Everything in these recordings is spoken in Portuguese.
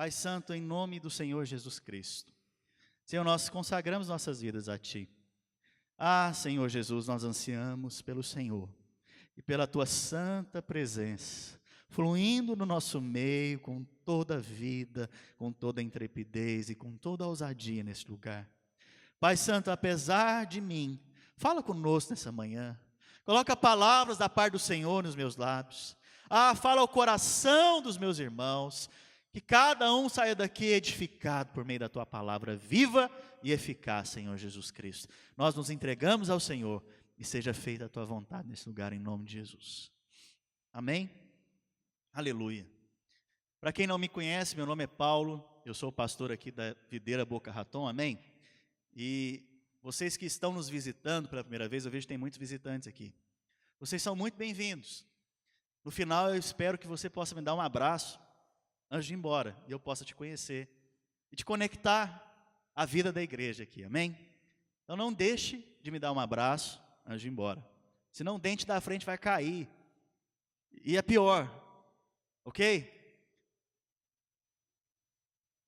Pai Santo, em nome do Senhor Jesus Cristo, Senhor, nós consagramos nossas vidas a Ti. Senhor Jesus, nós ansiamos pelo Senhor e pela Tua santa presença, fluindo no nosso meio com toda a vida, com toda a intrepidez e com toda a ousadia neste lugar. Pai Santo, apesar de mim, fala conosco nessa manhã, coloca palavras da parte do Senhor nos meus lábios, fala ao coração dos meus irmãos, que cada um saia daqui edificado por meio da Tua palavra viva e eficaz, Senhor Jesus Cristo. Nós nos entregamos ao Senhor e seja feita a Tua vontade nesse lugar, em nome de Jesus. Amém? Aleluia. Para quem não me conhece, meu nome é Paulo, eu sou o pastor aqui da Videira Boca Raton, amém? E vocês que estão nos visitando pela primeira vez, eu vejo que tem muitos visitantes aqui. Vocês são muito bem-vindos. No final eu espero que você possa me dar um abraço antes de ir embora, e eu possa te conhecer e te conectar à vida da igreja aqui, amém? Então não deixe de me dar um abraço antes de ir embora, senão o dente da frente vai cair, e é pior, ok?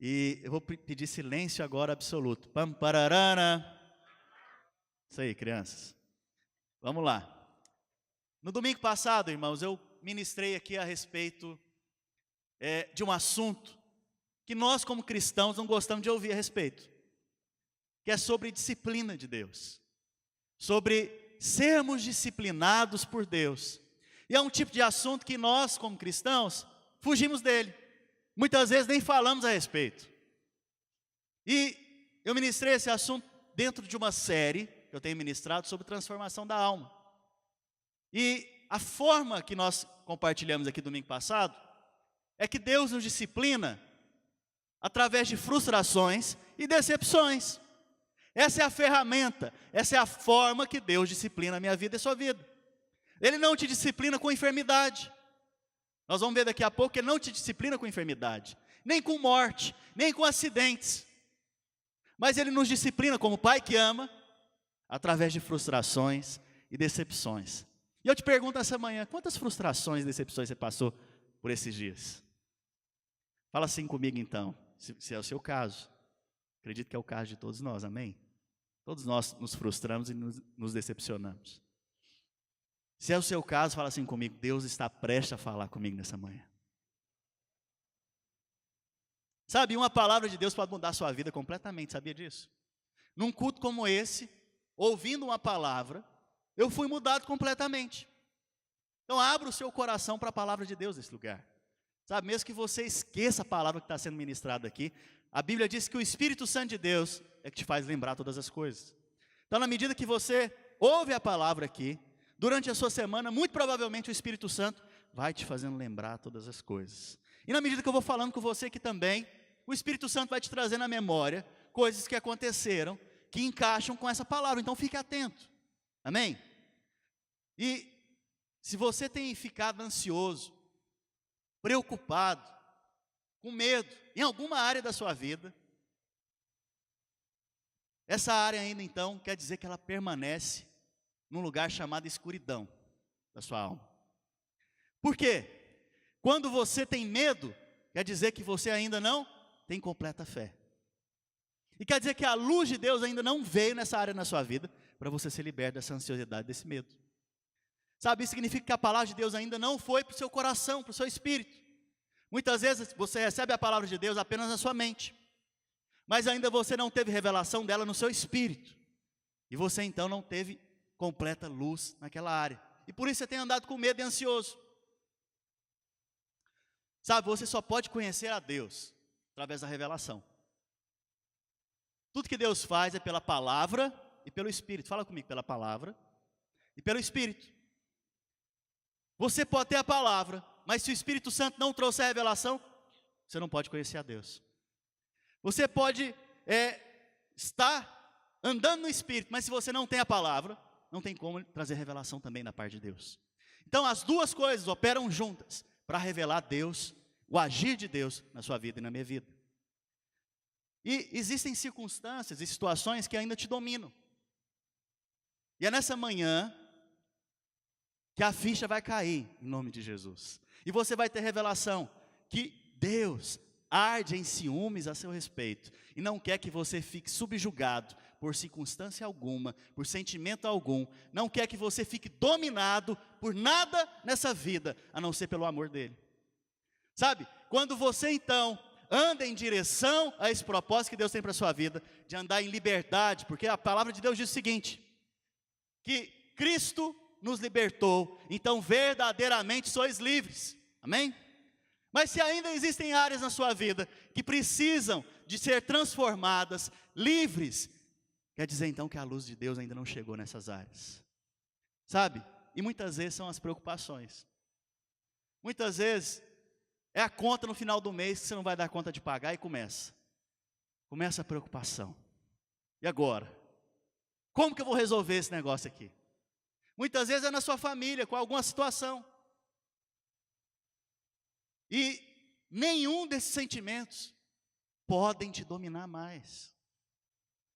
E eu vou pedir silêncio agora absoluto. Pam, pararana. Isso aí, crianças. Vamos lá. No domingo passado, irmãos, eu ministrei aqui a respeito de um assunto que nós como cristãos não gostamos de ouvir a respeito, que é sobre disciplina de Deus, sobre sermos disciplinados por Deus. E é um tipo de assunto que nós como cristãos fugimos dele, muitas vezes nem falamos a respeito. E eu ministrei esse assunto dentro de uma série que eu tenho ministrado sobre transformação da alma. E a forma que nós compartilhamos aqui domingo passado é que Deus nos disciplina através de frustrações e decepções. Essa é a ferramenta, essa é a forma que Deus disciplina a minha vida e a sua vida. Ele não te disciplina com enfermidade. Nós vamos ver daqui a pouco que Ele não te disciplina com enfermidade, nem com morte, nem com acidentes. Mas Ele nos disciplina como Pai que ama, através de frustrações e decepções. E eu te pergunto essa manhã, quantas frustrações e decepções você passou por esses dias? Fala assim comigo então, se é o seu caso. Acredito que é o caso de todos nós, amém? Todos nós nos frustramos e nos decepcionamos. Se é o seu caso, fala assim comigo, Deus está prestes a falar comigo nessa manhã. Sabe, uma palavra de Deus pode mudar a sua vida completamente, sabia disso? Num culto como esse, ouvindo uma palavra, eu fui mudado completamente. Então abra o seu coração para a palavra de Deus nesse lugar. Sabe, mesmo que você esqueça a palavra que está sendo ministrada aqui, a Bíblia diz que o Espírito Santo de Deus é que te faz lembrar todas as coisas. Então na medida que você ouve a palavra aqui, durante a sua semana, muito provavelmente o Espírito Santo vai te fazendo lembrar todas as coisas. E na medida que eu vou falando com você aqui também, o Espírito Santo vai te trazendo à memória coisas que aconteceram, que encaixam com essa palavra. Então fique atento, amém? E se você tem ficado ansioso, preocupado, com medo, em alguma área da sua vida, essa área ainda então quer dizer que ela permanece num lugar chamado escuridão da sua alma. Por quê? Quando você tem medo, quer dizer que você ainda não tem completa fé. E quer dizer que a luz de Deus ainda não veio nessa área na sua vida, para você ser liberto dessa ansiosidade, desse medo. Sabe, isso significa que a palavra de Deus ainda não foi para o seu coração, para o seu espírito. Muitas vezes você recebe a palavra de Deus apenas na sua mente, mas ainda você não teve revelação dela no seu espírito. E você então não teve completa luz naquela área. E por isso você tem andado com medo e ansioso. Sabe, você só pode conhecer a Deus através da revelação. Tudo que Deus faz é pela palavra e pelo Espírito. Fala comigo, pela palavra e pelo Espírito. Você pode ter a palavra, mas se o Espírito Santo não trouxer a revelação, você não pode conhecer a Deus. Você pode estar andando no Espírito, mas se você não tem a palavra, não tem como trazer revelação também da parte de Deus. Então as duas coisas operam juntas para revelar Deus, o agir de Deus na sua vida e na minha vida. E existem circunstâncias e situações que ainda te dominam. E é nessa manhã que a ficha vai cair, em nome de Jesus. E você vai ter revelação que Deus arde em ciúmes a seu respeito e não quer que você fique subjugado por circunstância alguma, por sentimento algum, não quer que você fique dominado por nada nessa vida, a não ser pelo amor dele. Sabe, quando você então anda em direção a esse propósito que Deus tem para a sua vida, de andar em liberdade, porque a palavra de Deus diz o seguinte, que Cristo nos libertou, então verdadeiramente sois livres, amém? Mas se ainda existem áreas na sua vida que precisam de ser transformadas, livres, quer dizer então que a luz de Deus ainda não chegou nessas áreas, sabe? E muitas vezes são as preocupações, muitas vezes é a conta no final do mês que você não vai dar conta de pagar e começa a preocupação, e agora? Como que eu vou resolver esse negócio aqui? Muitas vezes é na sua família, com alguma situação, e nenhum desses sentimentos podem te dominar mais,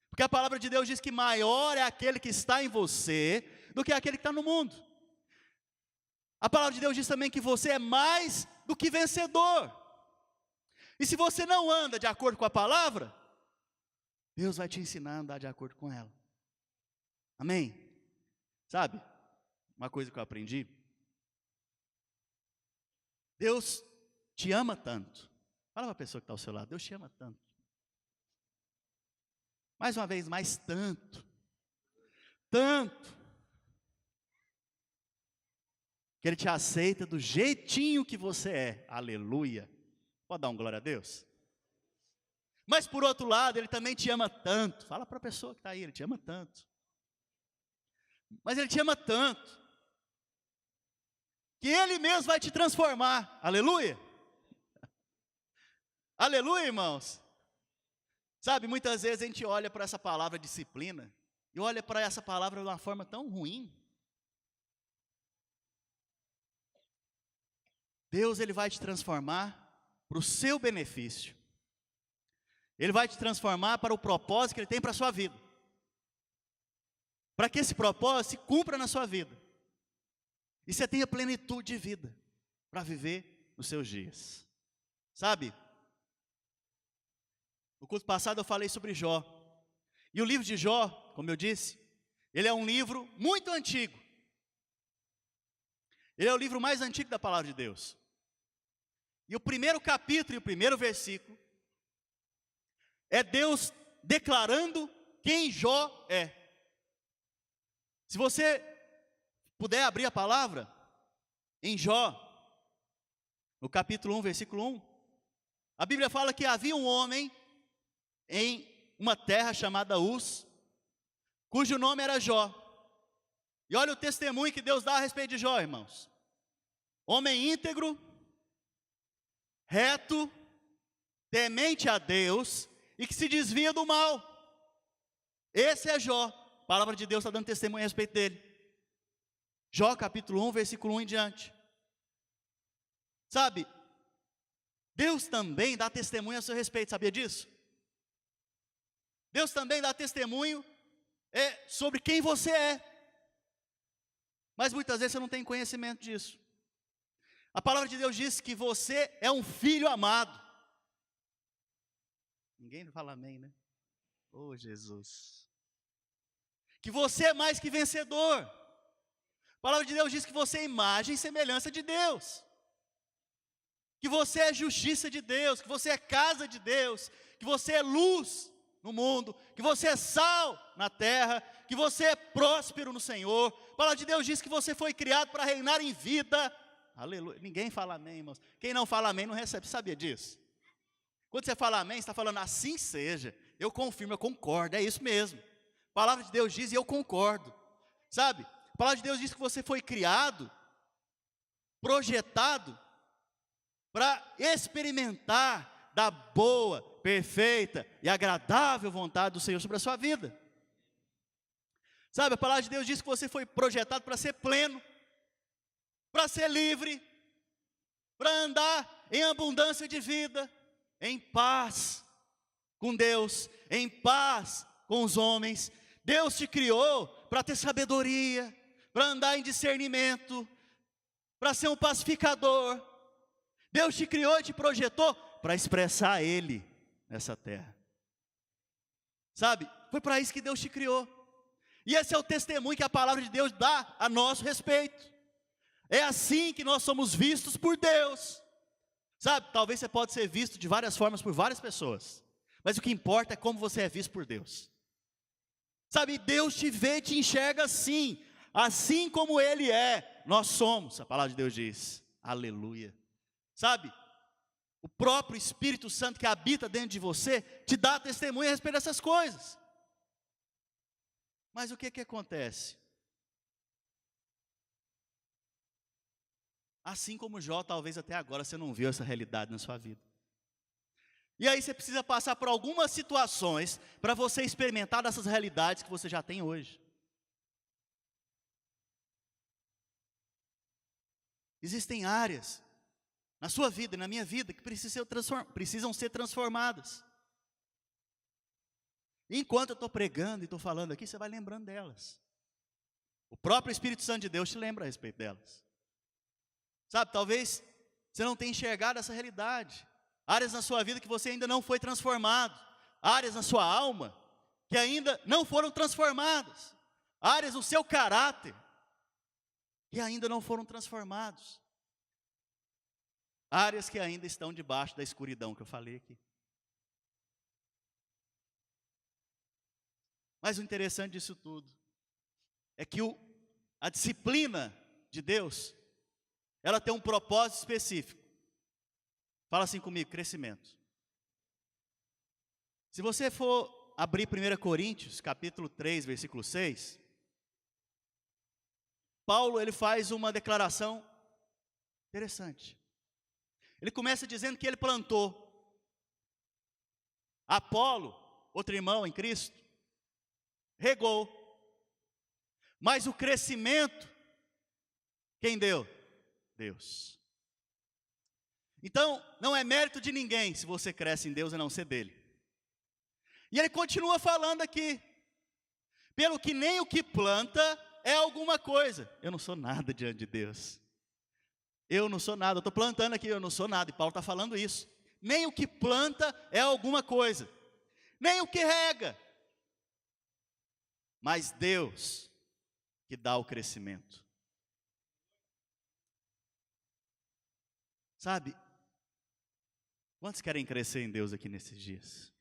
porque a palavra de Deus diz que maior é aquele que está em você, do que aquele que está no mundo. A palavra de Deus diz também que você é mais do que vencedor, e se você não anda de acordo com a palavra, Deus vai te ensinar a andar de acordo com ela, amém? Sabe, uma coisa que eu aprendi, Deus te ama tanto, fala para a pessoa que está ao seu lado, Deus te ama tanto, mais uma vez, mais tanto, que Ele te aceita do jeitinho que você é, aleluia, pode dar um glória a Deus? Mas por outro lado, Ele também te ama tanto, fala para a pessoa que está aí, Ele te ama tanto, mas Ele te ama tanto, que Ele mesmo vai te transformar, aleluia? Aleluia, irmãos? Sabe, muitas vezes a gente olha para essa palavra disciplina, e olha para essa palavra de uma forma tão ruim. Deus, Ele vai te transformar para o seu benefício, Ele vai te transformar para o propósito que Ele tem para a sua vida, para que esse propósito se cumpra na sua vida, e você tenha plenitude de vida, para viver nos seus dias. Sabe, no culto passado eu falei sobre Jó, e o livro de Jó, como eu disse, ele é um livro muito antigo, ele é o livro mais antigo da palavra de Deus, e o primeiro capítulo e o primeiro versículo, é Deus declarando quem Jó é. Se você puder abrir a palavra, em Jó, no capítulo 1, versículo 1, a Bíblia fala que havia um homem em uma terra chamada Uz, cujo nome era Jó, e olha o testemunho que Deus dá a respeito de Jó, irmãos, homem íntegro, reto, temente a Deus, e que se desvia do mal, esse é Jó, a palavra de Deus está dando testemunho a respeito dele, Jó capítulo 1, versículo 1 em diante, sabe, Deus também dá testemunho a seu respeito, sabia disso? Deus também dá testemunho sobre quem você é, mas muitas vezes você não tem conhecimento disso. A palavra de Deus diz que você é um filho amado. Ninguém fala amém, né? Oh, Jesus. Que você é mais que vencedor. A palavra de Deus diz que você é imagem e semelhança de Deus, que você é justiça de Deus, que você é casa de Deus, que você é luz no mundo, que você é sal na terra, que você é próspero no Senhor. A palavra de Deus diz que você foi criado para reinar em vida. Aleluia. Ninguém fala amém, irmãos. Quem não fala amém não recebe, sabia disso? Quando você fala amém, você está falando assim seja. Eu confirmo, eu concordo, é isso mesmo. A palavra de Deus diz e eu concordo. Sabe, a palavra de Deus diz que você foi criado, projetado, para experimentar da boa, perfeita e agradável vontade do Senhor sobre a sua vida. Sabe, a palavra de Deus diz que você foi projetado para ser pleno, para ser livre, para andar em abundância de vida, em paz com Deus, em paz com os homens. Deus te criou para ter sabedoria, para andar em discernimento, para ser um pacificador. Deus te criou e te projetou para expressar Ele nessa terra. Sabe? Foi para isso que Deus te criou. E esse é o testemunho que a palavra de Deus dá a nosso respeito. É assim que nós somos vistos por Deus. Sabe? Talvez você pode ser visto de várias formas por várias pessoas. Mas o que importa é como você é visto por Deus. Sabe? Deus te vê e te enxerga assim. Assim como Ele é, nós somos. A palavra de Deus diz. Aleluia. Sabe? O próprio Espírito Santo que habita dentro de você te dá testemunho a respeito dessas coisas. Mas o que acontece? Assim como Jó, talvez até agora você não viu essa realidade na sua vida. E aí você precisa passar por algumas situações para você experimentar dessas realidades que você já tem hoje. Existem áreas na sua vida e na minha vida que precisam ser transformadas. E enquanto eu estou pregando e estou falando aqui, você vai lembrando delas. O próprio Espírito Santo de Deus te lembra a respeito delas. Sabe, talvez você não tenha enxergado essa realidade. Áreas na sua vida que você ainda não foi transformado. Áreas na sua alma que ainda não foram transformadas. Áreas no seu caráter que ainda não foram transformados. Áreas que ainda estão debaixo da escuridão que eu falei aqui. Mas o interessante disso tudo é que a disciplina de Deus, ela tem um propósito específico. Fala assim comigo, crescimento. Se você for abrir 1 Coríntios, capítulo 3, versículo 6, Paulo, ele faz uma declaração interessante. Ele começa dizendo que ele plantou. Apolo, outro irmão em Cristo, regou. Mas o crescimento, quem deu? Deus. Então, não é mérito de ninguém se você cresce em Deus a não ser dele. E ele continua falando aqui. Pelo que nem o que planta é alguma coisa. Eu não sou nada diante de Deus. Eu não sou nada, eu estou plantando aqui, eu não sou nada. E Paulo está falando isso. Nem o que planta é alguma coisa. Nem o que rega. Mas Deus que dá o crescimento. Sabe? Quantos querem crescer em Deus aqui nesses dias?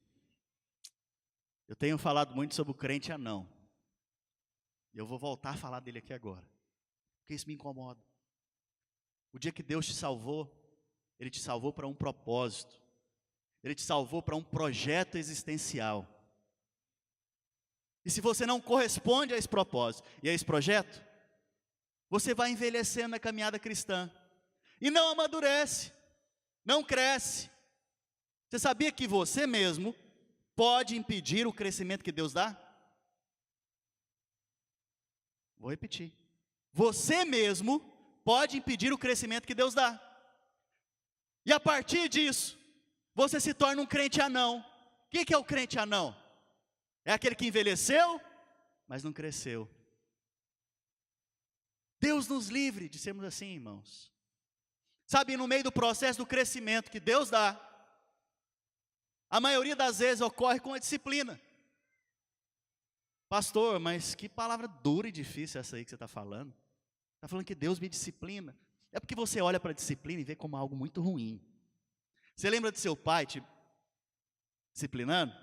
Eu tenho falado muito sobre o crente anão. E eu vou voltar a falar dele aqui agora. Porque isso me incomoda. O dia que Deus te salvou, Ele te salvou para um propósito. Ele te salvou para um projeto existencial. E se você não corresponde a esse propósito e a esse projeto, você vai envelhecendo na caminhada cristã. E não amadurece, não cresce. Você sabia que você mesmo pode impedir o crescimento que Deus dá? Vou repetir. Você mesmo pode impedir o crescimento que Deus dá. E a partir disso, você se torna um crente anão. O que é o crente anão? É aquele que envelheceu, mas não cresceu. Deus nos livre de sermos assim, irmãos. Sabe, no meio do processo do crescimento que Deus dá, a maioria das vezes ocorre com a disciplina. Pastor, mas que palavra dura e difícil essa aí que você está falando. Está falando que Deus me disciplina. É porque você olha para a disciplina e vê como algo muito ruim. Você lembra de seu pai te disciplinando?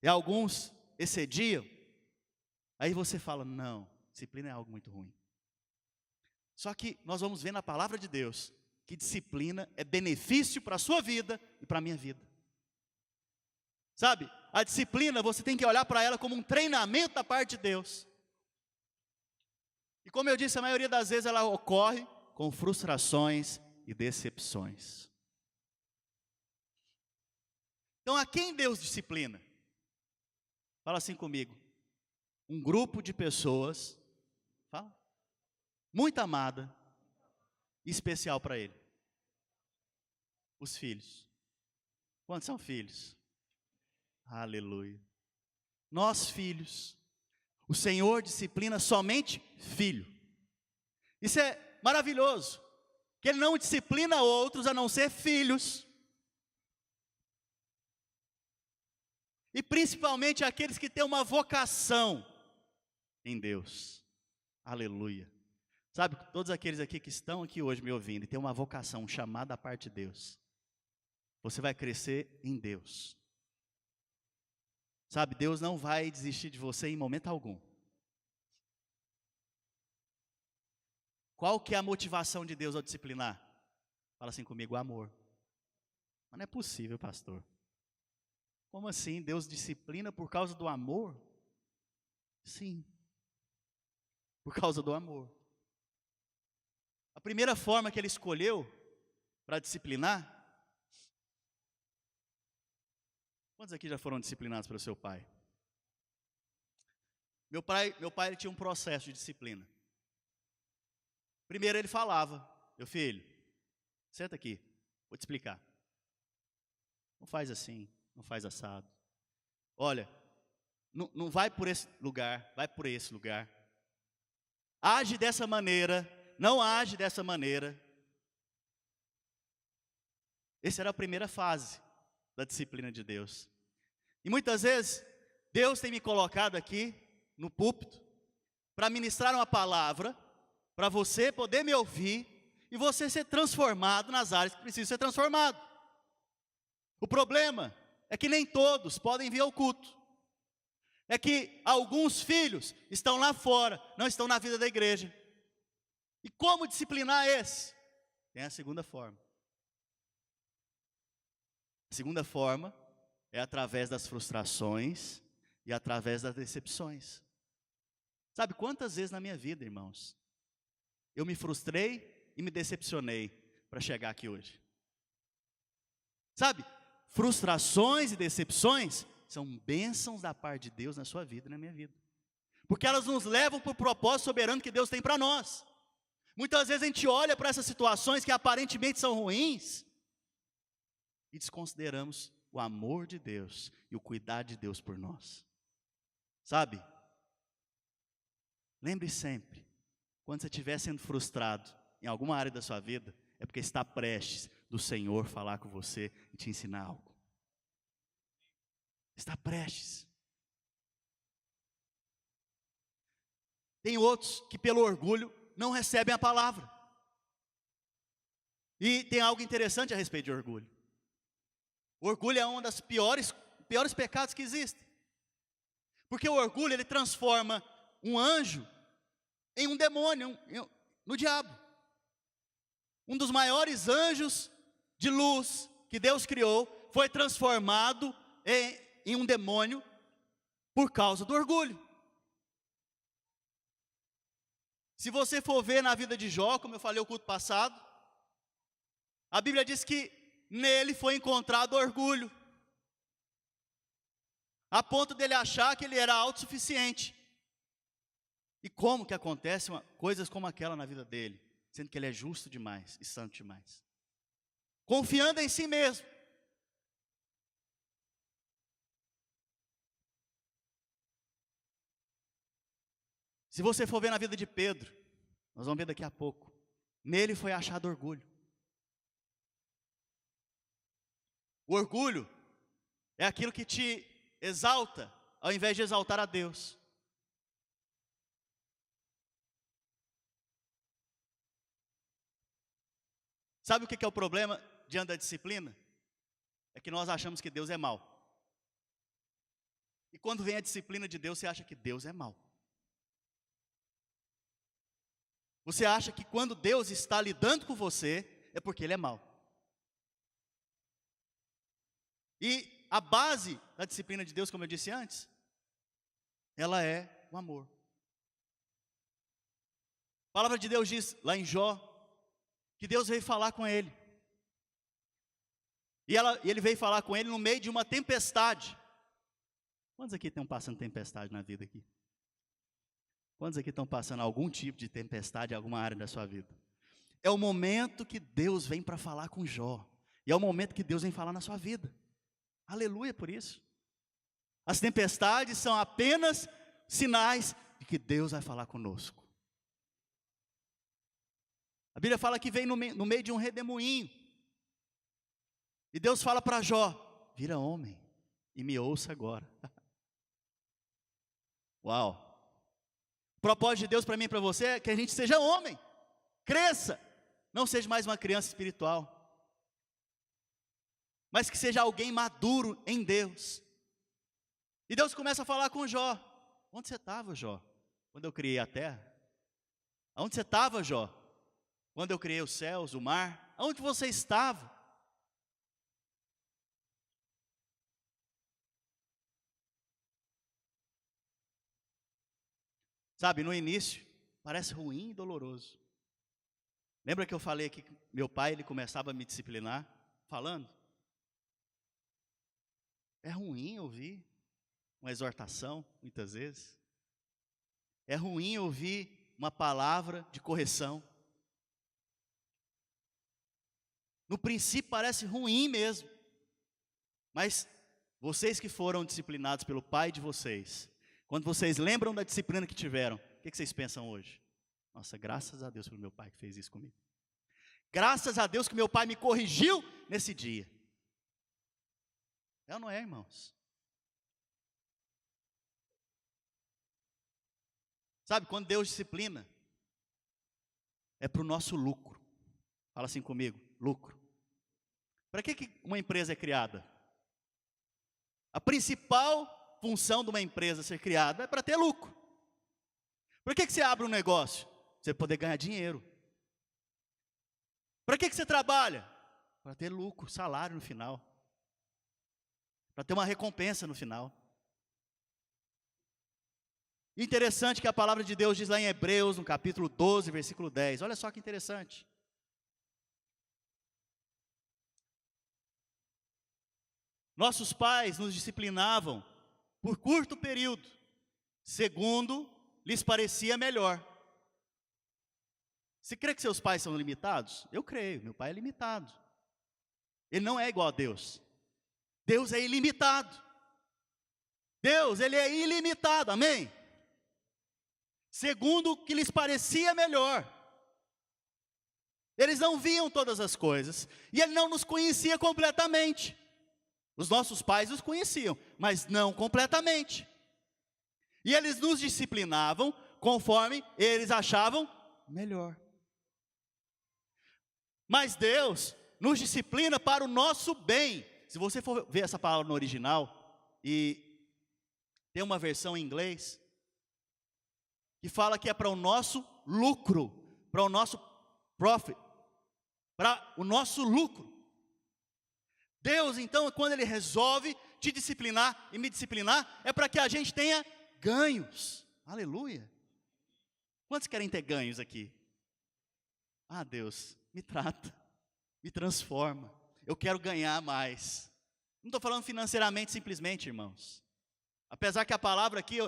E alguns excediam. Aí você fala, não, disciplina é algo muito ruim. Só que nós vamos ver na palavra de Deus que disciplina é benefício para a sua vida e para a minha vida. Sabe, a disciplina você tem que olhar para ela como um treinamento da parte de Deus. E como eu disse, a maioria das vezes ela ocorre com frustrações e decepções. Então a quem Deus disciplina? Fala assim comigo. Um grupo de pessoas, fala, muito amada e especial para Ele. Os filhos. Quantos são filhos? Aleluia. Nós filhos. O Senhor disciplina somente filho. Isso é maravilhoso. Que Ele não disciplina outros a não ser filhos. E principalmente aqueles que têm uma vocação em Deus. Aleluia. Sabe, todos aqueles aqui que estão aqui hoje me ouvindo e têm uma vocação, um chamado da parte de Deus. Você vai crescer em Deus. Sabe, Deus não vai desistir de você em momento algum. Qual que é a motivação de Deus ao disciplinar? Fala assim comigo, amor. Mas não é possível, pastor. Como assim? Deus disciplina por causa do amor? Sim. Por causa do amor. A primeira forma que ele escolheu para disciplinar. Quantos aqui já foram disciplinados pelo seu pai? Meu pai ele tinha um processo de disciplina. Primeiro ele falava, meu filho, senta aqui, vou te explicar. Não faz assim, não faz assado. Olha, não vai por esse lugar, vai por esse lugar. Age dessa maneira, não age dessa maneira. Essa era a primeira fase da disciplina de Deus. E muitas vezes, Deus tem me colocado aqui, no púlpito, para ministrar uma palavra, para você poder me ouvir, e você ser transformado nas áreas que precisam ser transformado. O problema é que nem todos podem vir ao culto. É que alguns filhos estão lá fora, não estão na vida da igreja. E como disciplinar esse? Tem a segunda forma. A segunda forma é através das frustrações e através das decepções. Sabe quantas vezes na minha vida, irmãos, eu me frustrei e me decepcionei para chegar aqui hoje? Sabe, frustrações e decepções são bênçãos da parte de Deus na sua vida e na minha vida. Porque elas nos levam para o propósito soberano que Deus tem para nós. Muitas vezes a gente olha para essas situações que aparentemente são ruins e desconsideramos o amor de Deus e o cuidado de Deus por nós. Sabe? Lembre sempre, quando você estiver sendo frustrado em alguma área da sua vida, é porque está prestes do Senhor falar com você e te ensinar algo. Está prestes. Tem outros que pelo orgulho não recebem a palavra. E tem algo interessante a respeito de orgulho. O orgulho é um dos piores pecados que existem. Porque o orgulho, ele transforma um anjo em um demônio, no diabo. Um dos maiores anjos de luz que Deus criou foi transformado em um demônio por causa do orgulho. Se você for ver na vida de Jó, como eu falei no culto passado, a Bíblia diz que nele foi encontrado orgulho, a ponto dele achar que ele era autossuficiente. E como que acontecem coisas como aquela na vida dele, sendo que ele é justo demais e santo demais, confiando em si mesmo. Se você for ver na vida de Pedro, nós vamos ver daqui a pouco, nele foi achado orgulho. O orgulho é aquilo que te exalta, ao invés de exaltar a Deus. Sabe o que é o problema diante da disciplina? É que nós achamos que Deus é mau. E quando vem a disciplina de Deus, você acha que Deus é mau. Você acha que quando Deus está lidando com você, é porque Ele é mau. E a base da disciplina de Deus, como eu disse antes, ela é o amor. A palavra de Deus diz lá em Jó, que Deus veio falar com ele. E ele veio falar com ele no meio de uma tempestade. Quantos aqui estão passando tempestade na vida aqui? Quantos aqui estão passando algum tipo de tempestade em alguma área da sua vida? É o momento que Deus vem para falar com Jó. E é o momento que Deus vem falar na sua vida. Aleluia por isso. As tempestades são apenas sinais de que Deus vai falar conosco. A Bíblia fala que vem no meio de um redemoinho. E Deus fala para Jó, vira homem. e me ouça agora. Uau! O propósito de Deus para mim e para você é que a gente seja homem, cresça, não seja mais uma criança espiritual, mas que seja alguém maduro em Deus. E Deus começa a falar com Jó. Onde você estava, Jó, quando eu criei a terra? Onde você estava, Jó, quando eu criei os céus, o mar? Onde você estava? Sabe, no início, parece ruim e doloroso. Lembra que eu falei que meu pai, ele começava a me disciplinar, falando? É ruim ouvir uma exortação, muitas vezes. É ruim ouvir uma palavra de correção. No princípio parece ruim mesmo. Mas vocês que foram disciplinados pelo pai de vocês, quando vocês lembram da disciplina que tiveram, o que vocês pensam hoje? Nossa, graças a Deus pelo meu pai que fez isso comigo. Graças a Deus que meu pai me corrigiu nesse dia. É ou não é, irmãos? Sabe, quando Deus disciplina, é para o nosso lucro. Fala assim comigo, lucro. Para que uma empresa é criada? A principal função de uma empresa ser criada é para ter lucro. Por que você abre um negócio? Para você poder ganhar dinheiro. Para que você trabalha? Para ter lucro, salário no final. Para ter uma recompensa no final. Interessante que a palavra de Deus diz lá em Hebreus, no capítulo 12, versículo 10. Olha só que interessante. Nossos pais nos disciplinavam por curto período, segundo lhes parecia melhor. Você crê que seus pais são limitados? Eu creio, meu pai é limitado. Ele não é igual a Deus. Deus é ilimitado. Deus, Ele é ilimitado, amém? Segundo o que lhes parecia melhor. Eles não viam todas as coisas, e Ele não nos conhecia completamente. Os nossos pais nos conheciam, mas não completamente. E eles nos disciplinavam conforme eles achavam melhor. Mas Deus nos disciplina para o nosso bem. Se você for ver essa palavra no original, e tem uma versão em inglês, que fala que é para o nosso lucro, para o nosso profit, para o nosso lucro. Deus, então, quando Ele resolve te disciplinar e me disciplinar, é para que a gente tenha ganhos. Aleluia. Quantos querem ter ganhos aqui? Ah, Deus, me trata, me transforma. Eu quero ganhar mais. Não estou falando financeiramente simplesmente, irmãos. Apesar que a palavra aqui,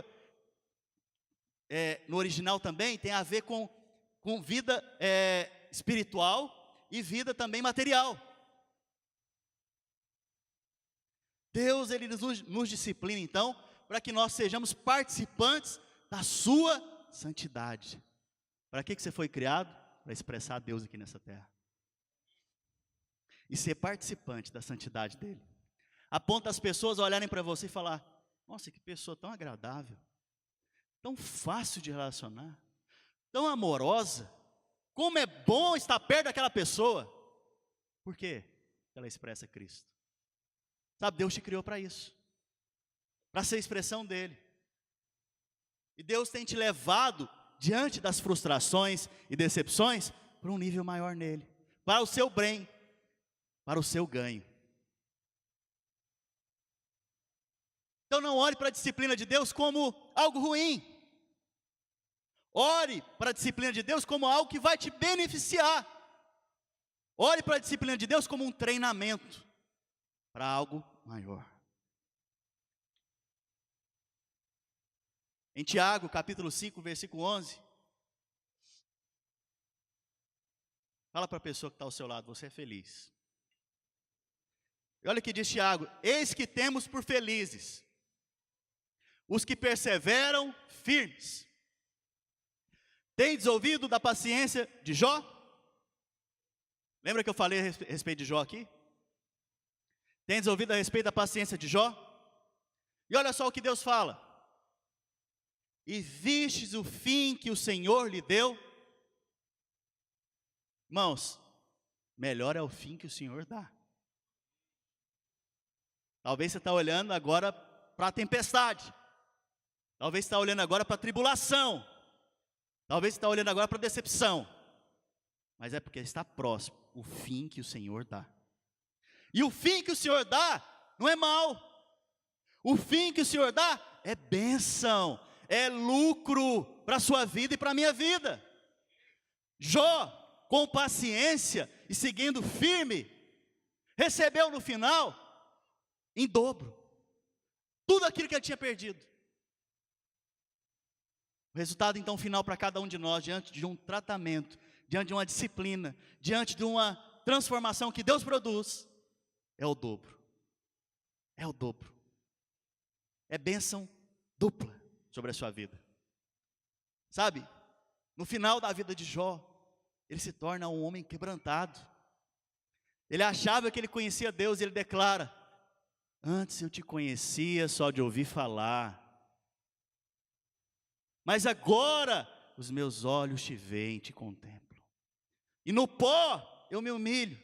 no original também, tem a ver com vida espiritual e vida também material. Deus, Ele nos disciplina, então, para que nós sejamos participantes da sua santidade. Para que você foi criado? Para expressar Deus aqui nessa terra. E ser participante da santidade dEle. A ponto das pessoas olharem para você e falar, nossa, que pessoa tão agradável, tão fácil de relacionar, tão amorosa, como é bom estar perto daquela pessoa. Por quê? Ela expressa Cristo. Sabe, Deus te criou para isso, para ser a expressão dEle. E Deus tem te levado, diante das frustrações e decepções, para um nível maior nele, para o seu bem, para o seu ganho. Então não olhe para a disciplina de Deus como algo ruim. Ore para a disciplina de Deus como algo que vai te beneficiar. Ore para a disciplina de Deus como um treinamento para algo maior. Em Tiago, capítulo 5, versículo 11. Fala para a pessoa que está ao seu lado, você é feliz. E olha o que diz Tiago, eis que temos por felizes os que perseveram firmes. Tendes ouvido da paciência de Jó? Lembra que eu falei a respeito de Jó aqui? Tendes ouvido a respeito da paciência de Jó? E olha só o que Deus fala. E vistes o fim que o Senhor lhe deu? Irmãos, melhor é o fim que o Senhor dá. Talvez você está olhando agora para a tempestade. Talvez você está olhando agora para a tribulação. Talvez você está olhando agora para a decepção. Mas é porque está próximo o fim que o Senhor dá. E o fim que o Senhor dá não é mal. O fim que o Senhor dá é bênção, é lucro para a sua vida e para a minha vida. Jó, com paciência e seguindo firme, recebeu no final, em dobro, tudo aquilo que ele tinha perdido. O resultado então final para cada um de nós, diante de um tratamento, diante de uma disciplina, diante de uma transformação que Deus produz, é o dobro. É o dobro. É bênção dupla sobre a sua vida. Sabe, no final da vida de Jó, ele se torna um homem quebrantado. Ele achava que ele conhecia Deus e ele declara: antes eu te conhecia só de ouvir falar, mas agora os meus olhos te veem e te contemplam. E no pó eu me humilho.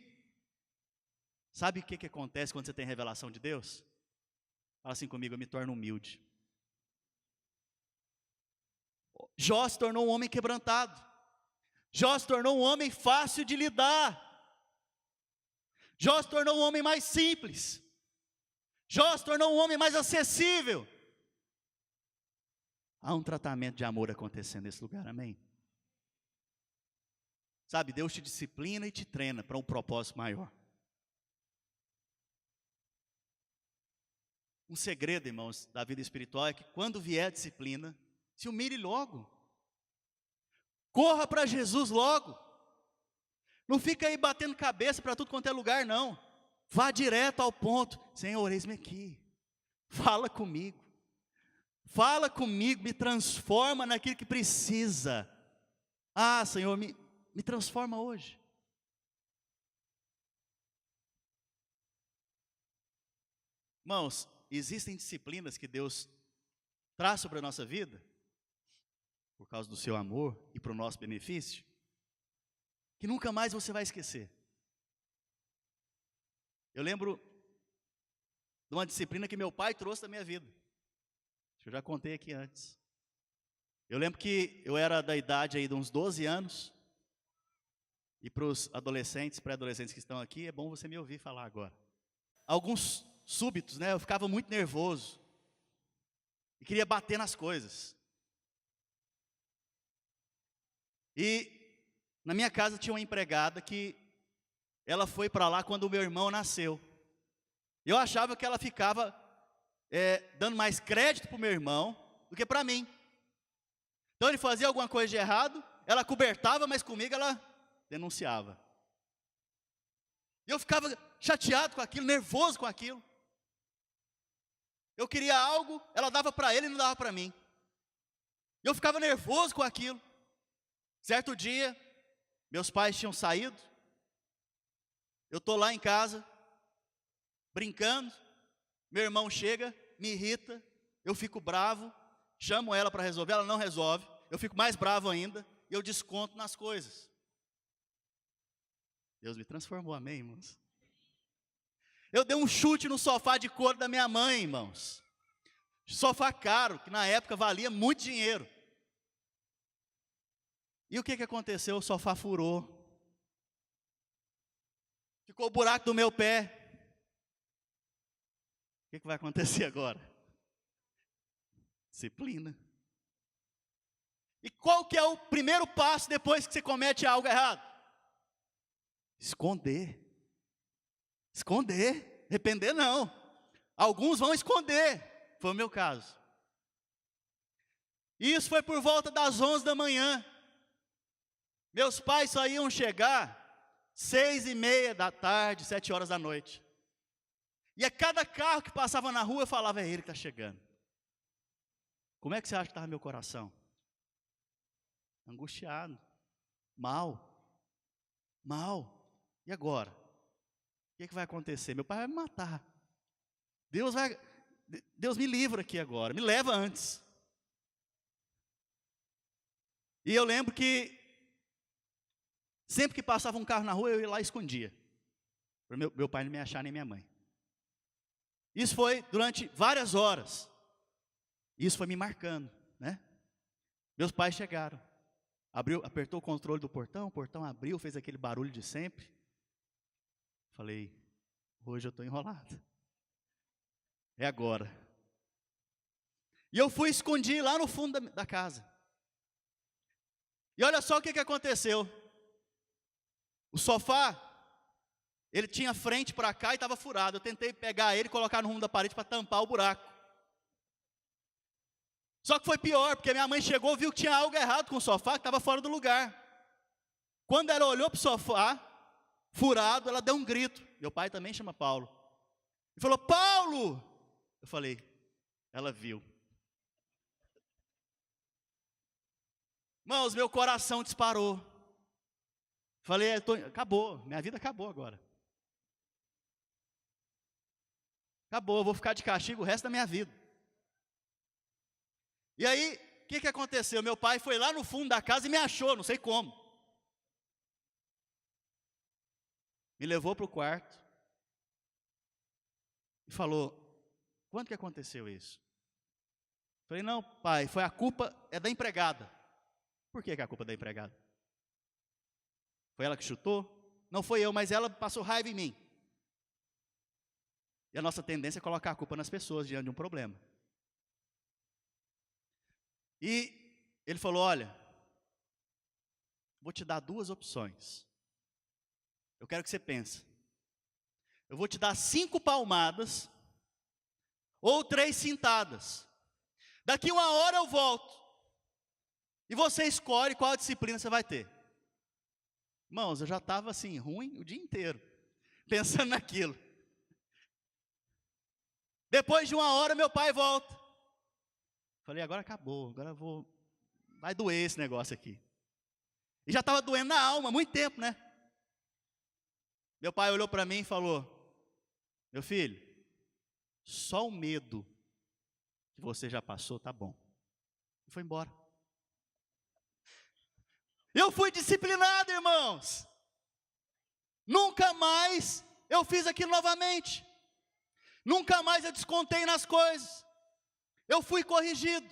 Sabe o que acontece quando você tem revelação de Deus? Fala assim comigo: eu me torno humilde. Jó se tornou um homem quebrantado. Jó se tornou um homem fácil de lidar. Jó se tornou um homem mais simples. Jó se tornou um homem mais acessível. Há um tratamento de amor acontecendo nesse lugar, amém? Sabe, Deus te disciplina e te treina para um propósito maior. Um segredo, irmãos, da vida espiritual é que quando vier a disciplina, se humilhe logo. Corra para Jesus logo. Não fica aí batendo cabeça para tudo quanto é lugar, não. Vá direto ao ponto. Senhor, eis-me aqui. Fala comigo. Fala comigo, me transforma naquilo que precisa. Ah, Senhor, me transforma hoje. Irmãos, existem disciplinas que Deus traz sobre a nossa vida, por causa do seu amor e para o nosso benefício, que nunca mais você vai esquecer. Eu lembro de uma disciplina que meu pai trouxe da minha vida. Eu já contei aqui antes. Eu lembro que eu era da idade aí de uns 12 anos, e para os adolescentes, pré-adolescentes que estão aqui, é bom você me ouvir falar agora. Alguns súbitos, né, eu ficava muito nervoso, e queria bater nas coisas. E na minha casa tinha uma empregada que ela foi para lá quando o meu irmão nasceu. Eu achava que ela ficava dando mais crédito para o meu irmão do que para mim. Então ele fazia alguma coisa de errado, ela cobertava, mas comigo ela denunciava. E eu ficava chateado com aquilo, nervoso com aquilo. Eu queria algo, ela dava para ele e não dava para mim. E eu ficava nervoso com aquilo. Certo dia, meus pais tinham saído, eu estou lá em casa, brincando, meu irmão chega, me irrita, eu fico bravo, chamo ela para resolver, ela não resolve, eu fico mais bravo ainda, e eu desconto nas coisas. Deus me transformou, amém, irmãos? Eu dei um chute no sofá de couro da minha mãe, irmãos. Sofá caro, que na época valia muito dinheiro. E o que aconteceu? O sofá furou. Ficou o buraco do meu pé. O que vai acontecer agora? Disciplina. E qual que é o primeiro passo depois que você comete algo errado? Esconder. Esconder. Arrepender não. Alguns vão esconder. Foi o meu caso. E isso foi por volta das 11 da manhã. Meus pais só iam chegar 6:30 da tarde, 7 horas da noite. E a cada carro que passava na rua eu falava: é ele que está chegando. Como é que você acha que estava meu coração? Angustiado, mal. E agora? O que vai acontecer? Meu pai vai me matar. Deus Deus me livra aqui agora, me leva antes. E eu lembro que, sempre que passava um carro na rua, eu ia lá e escondia. Para meu pai não me achar, nem minha mãe. Isso foi durante várias horas. Isso foi me marcando, né? Meus pais chegaram. Apertou o controle do portão, o portão abriu, fez aquele barulho de sempre. Falei, hoje eu estou enrolado. É agora. E eu fui escondi lá no fundo da casa. E olha só o que aconteceu. O sofá, ele tinha frente para cá e estava furado. Eu tentei pegar ele e colocar no rumo da parede para tampar o buraco. Só que foi pior, porque minha mãe chegou e viu que tinha algo errado com o sofá, que estava fora do lugar. Quando ela olhou para o sofá, furado, ela deu um grito. Meu pai também chama Paulo. E falou, Paulo! Eu falei, ela viu. Irmãos, meu coração disparou. Falei, acabou, minha vida acabou agora. Acabou, eu vou ficar de castigo o resto da minha vida. E aí, o que aconteceu? Meu pai foi lá no fundo da casa e me achou, não sei como. Me levou para o quarto e falou, quando que aconteceu isso? Falei, não, pai, a culpa é da empregada. Por que a culpa é da empregada? Foi ela que chutou? Não foi eu, mas ela passou raiva em mim. E a nossa tendência é colocar a culpa nas pessoas diante de um problema. E ele falou, olha, vou te dar 2 opções. Eu quero que você pense. Eu vou te dar 5 palmadas ou 3 cintadas. Daqui 1 hora eu volto. E você escolhe qual disciplina você vai ter. Irmãos, eu já estava assim, ruim o dia inteiro, pensando naquilo. Depois de 1 hora, meu pai volta. Falei, agora acabou, agora vai doer esse negócio aqui. E já estava doendo na alma, há muito tempo, né? Meu pai olhou para mim e falou, meu filho, só o medo que você já passou tá bom. E foi embora. Eu fui disciplinado, irmãos. Nunca mais eu fiz aquilo novamente. Nunca mais eu descontei nas coisas. Eu fui corrigido.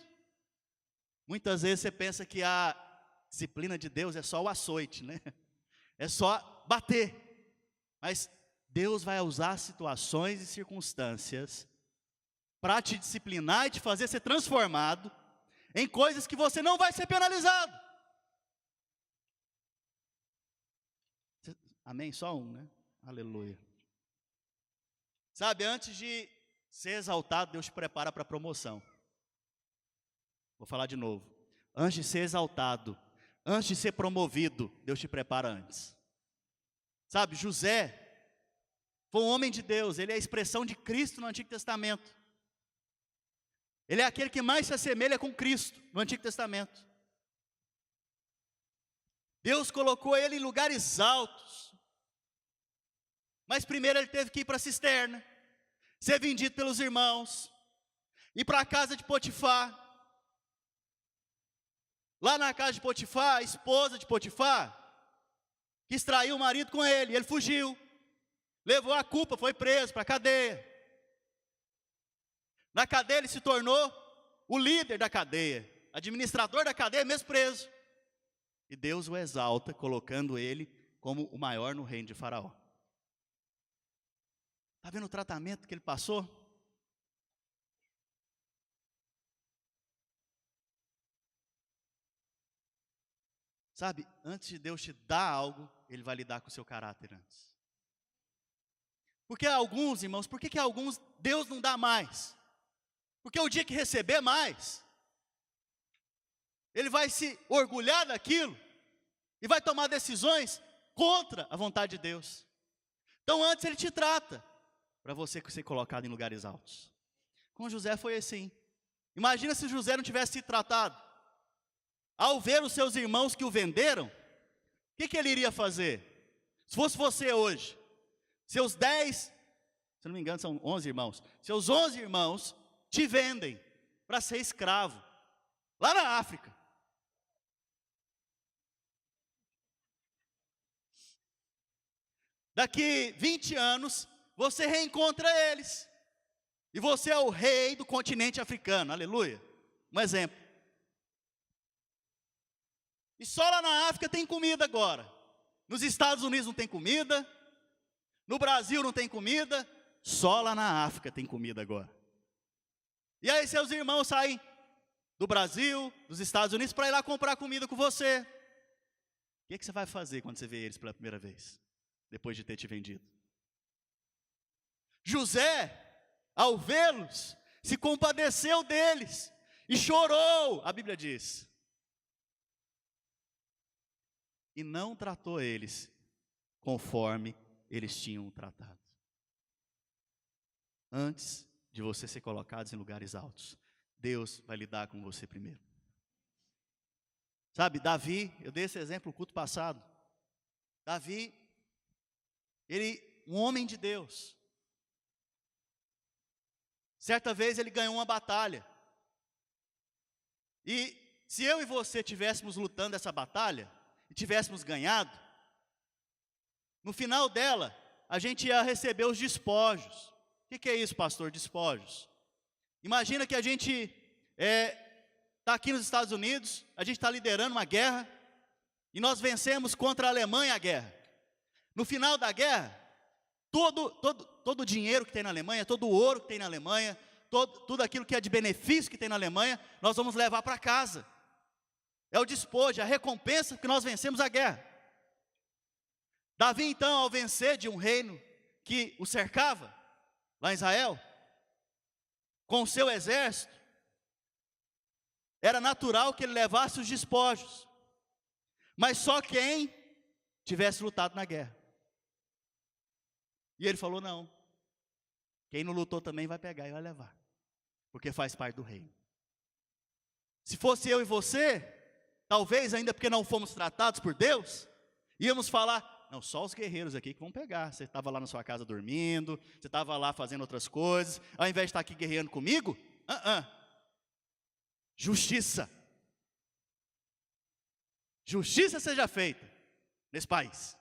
Muitas vezes você pensa que a disciplina de Deus é só o açoite, né? É só bater. Mas Deus vai usar situações e circunstâncias para te disciplinar e te fazer ser transformado em coisas que você não vai ser penalizado. Amém? Só um, né? Aleluia. Sabe, antes de ser exaltado, Deus te prepara para a promoção. Vou falar de novo. Antes de ser exaltado, antes de ser promovido, Deus te prepara antes. Sabe, José foi um homem de Deus, ele é a expressão de Cristo no Antigo Testamento. Ele é aquele que mais se assemelha com Cristo no Antigo Testamento. Deus colocou ele em lugares altos. Mas primeiro ele teve que ir para a cisterna, ser vendido pelos irmãos, ir para a casa de Potifar. Lá na casa de Potifar, a esposa de Potifar quis trair o marido com ele fugiu, levou a culpa, foi preso para a cadeia. Na cadeia ele se tornou o líder da cadeia, administrador da cadeia, mesmo preso. E Deus o exalta, colocando ele como o maior no reino de Faraó. Está vendo o tratamento que ele passou? Sabe, antes de Deus te dar algo, Ele vai lidar com o seu caráter antes. Porque alguns, irmãos, por que alguns Deus não dá mais? Porque o dia que receber mais, ele vai se orgulhar daquilo e vai tomar decisões contra a vontade de Deus. Então antes ele te trata, para você ser colocado em lugares altos. Com José foi assim. Imagina se José não tivesse sido tratado. Ao ver os seus irmãos que o venderam, o que ele iria fazer? Se fosse você hoje, seus 10, se não me engano são 11 irmãos, seus 11 irmãos te vendem para ser escravo, lá na África. Daqui 20 anos, você reencontra eles. E você é o rei do continente africano, aleluia. Um exemplo. E só lá na África tem comida agora. Nos Estados Unidos não tem comida. No Brasil não tem comida. Só lá na África tem comida agora. E aí seus irmãos saem do Brasil, dos Estados Unidos, para ir lá comprar comida com você. O que você vai fazer quando você vê eles pela primeira vez? Depois de ter te vendido. José, ao vê-los, se compadeceu deles e chorou, a Bíblia diz. E não tratou eles conforme eles tinham tratado. Antes de você ser colocado em lugares altos, Deus vai lidar com você primeiro. Sabe, Davi, eu dei esse exemplo no culto passado. Davi, um homem de Deus. Certa vez ele ganhou uma batalha. E se eu e você estivéssemos lutando essa batalha, e tivéssemos ganhado, no final dela, a gente ia receber os despojos. O que é isso, pastor? Despojos. Imagina que a gente está aqui nos Estados Unidos, a gente está liderando uma guerra, e nós vencemos contra a Alemanha a guerra. No final da guerra, todo o dinheiro que tem na Alemanha, todo o ouro que tem na Alemanha, tudo aquilo que é de benefício que tem na Alemanha, nós vamos levar para casa. É o despojo, a recompensa que nós vencemos a guerra. Davi então, ao vencer de um reino que o cercava, lá em Israel, com o seu exército, era natural que ele levasse os despojos, mas só quem tivesse lutado na guerra. E ele falou, não, quem não lutou também vai pegar e vai levar, porque faz parte do reino. Se fosse eu e você, talvez ainda porque não fomos tratados por Deus, íamos falar, não, só os guerreiros aqui que vão pegar. Você estava lá na sua casa dormindo, você estava lá fazendo outras coisas, ao invés de estar aqui guerreando comigo, justiça. Justiça seja feita nesse país.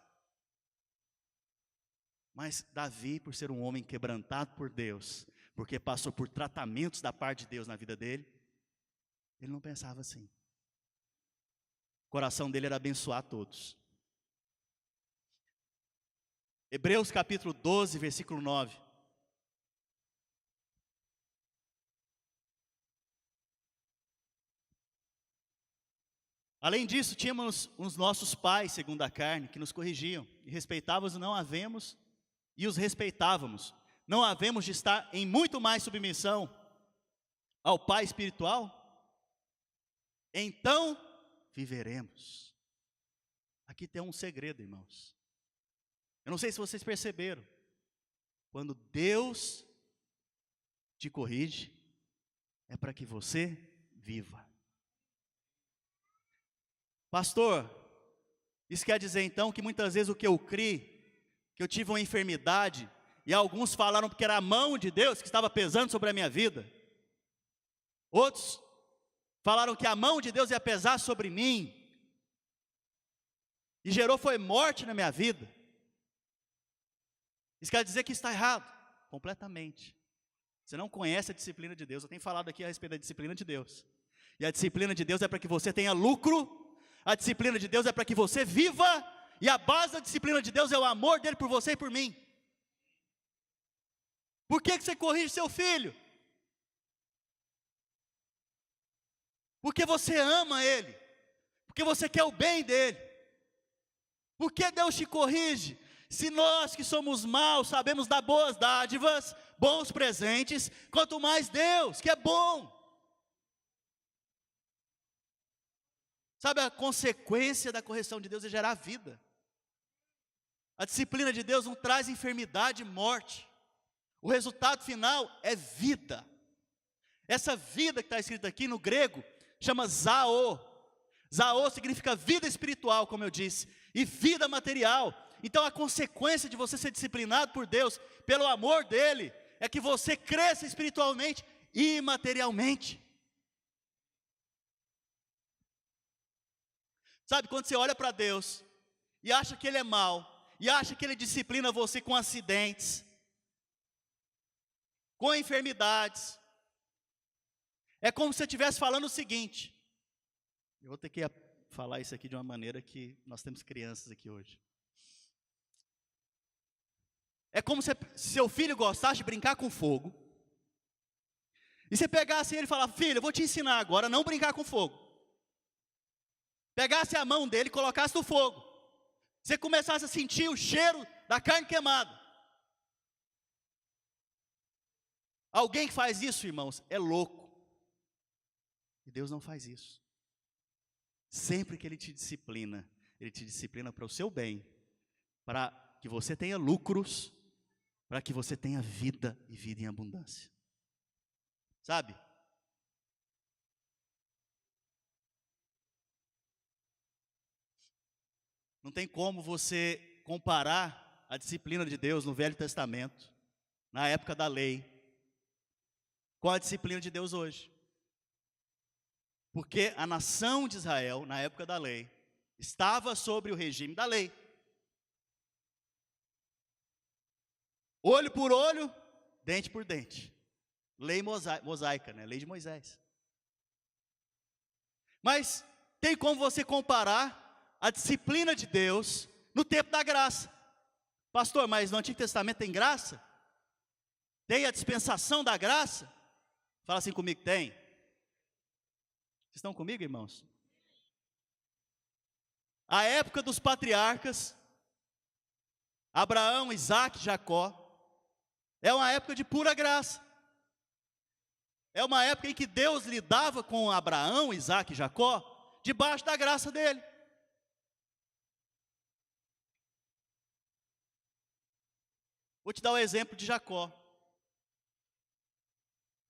Mas Davi, por ser um homem quebrantado por Deus, porque passou por tratamentos da parte de Deus na vida dele, ele não pensava assim. O coração dele era abençoar todos. Hebreus capítulo 12, versículo 9. Além disso, tínhamos os nossos pais, segundo a carne, que nos corrigiam, e respeitávamos e não havemos, e os respeitávamos. Não havemos de estar em muito mais submissão ao Pai espiritual? Então viveremos. Aqui tem um segredo, irmãos. Eu não sei se vocês perceberam. Quando Deus te corrige, é para que você viva. Pastor, isso quer dizer então que muitas vezes o que eu criei, que eu tive uma enfermidade, e alguns falaram porque era a mão de Deus que estava pesando sobre a minha vida. Outros falaram que a mão de Deus ia pesar sobre mim, e gerou foi morte na minha vida. Isso quer dizer que está errado, completamente. Você não conhece a disciplina de Deus. Eu tenho falado aqui a respeito da disciplina de Deus. E a disciplina de Deus é para que você tenha lucro, a disciplina de Deus é para que você viva, e a base da disciplina de Deus é o amor dele por você e por mim. Por que você corrige seu filho? Porque você ama ele, porque você quer o bem dele. Por que Deus te corrige? Se nós que somos maus sabemos dar boas dádivas, bons presentes, quanto mais Deus, que é bom. Sabe, a consequência da correção de Deus é gerar vida. A disciplina de Deus não traz enfermidade e morte. O resultado final é vida. Essa vida que está escrita aqui no grego chama Zoe. Zoe significa vida espiritual, como eu disse, e vida material. Então a consequência de você ser disciplinado por Deus, pelo amor dele, é que você cresça espiritualmente imaterialmente. Sabe, quando você olha para Deus e acha que Ele é mau, e acha que Ele disciplina você com acidentes, com enfermidades, é como se você estivesse falando o seguinte, eu vou ter que falar isso aqui de uma maneira que nós temos crianças aqui hoje. É como se seu filho gostasse de brincar com fogo, e você pegasse ele e falasse: filho, eu vou te ensinar agora a não brincar com fogo. Pegasse a mão dele e colocasse no fogo, você começasse a sentir o cheiro da carne queimada. Alguém que faz isso, irmãos, é louco. E Deus não faz isso. Sempre que Ele te disciplina para o seu bem, para que você tenha lucros, para que você tenha vida e vida em abundância. Sabe? Não tem como você comparar a disciplina de Deus no Velho Testamento, na época da lei, com a disciplina de Deus hoje. Porque a nação de Israel, na época da lei, estava sobre o regime da lei. Olho por olho, dente por dente. Lei mosaica, né? Lei de Moisés. Mas tem como você comparar a disciplina de Deus no tempo da graça? Pastor, mas no Antigo Testamento tem graça? Tem a dispensação da graça? Fala assim comigo, tem. Vocês estão comigo, irmãos? A época dos patriarcas, Abraão, Isaac, Jacó, é uma época de pura graça. É uma época em que Deus lidava com Abraão, Isaac e Jacó, debaixo da graça dele. Vou te dar o exemplo de Jacó.